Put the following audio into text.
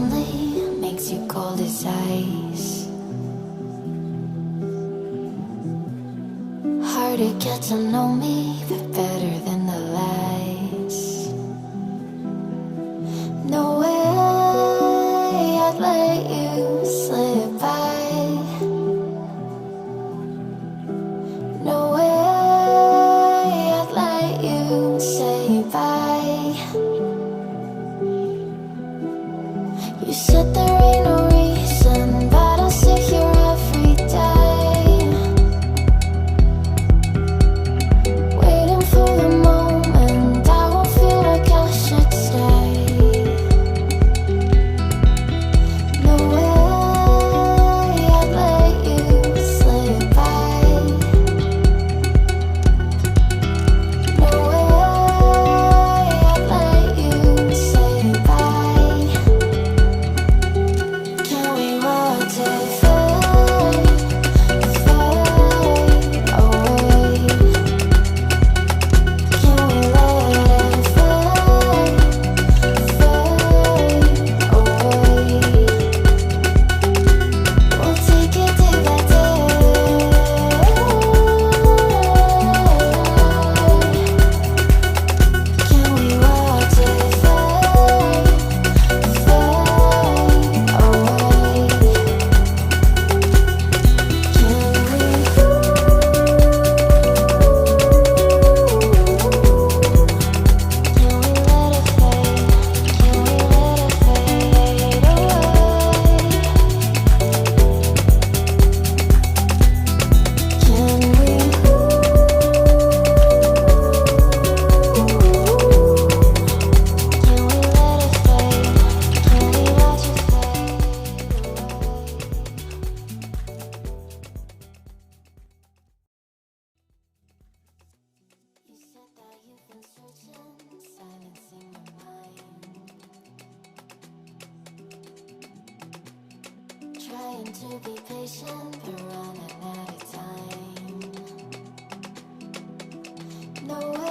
lonely, makes you cold as ice. Hard to get to know me, but better than the lies. No way I'd let you slip by. No way I'd let you say bye. You said there ain't no reason, but I'll sit here every day, waiting for the moment I won't feel like I should stay. No way I'd let you slip by. No way I'd let you say bye. Can we watch it fade, fade away? Can we let it fade, fade away? We'll take it day by day. Can we watch it fade, fade away? You said that you've been searching, silencing your mind, trying to be patient, but running out of time. No way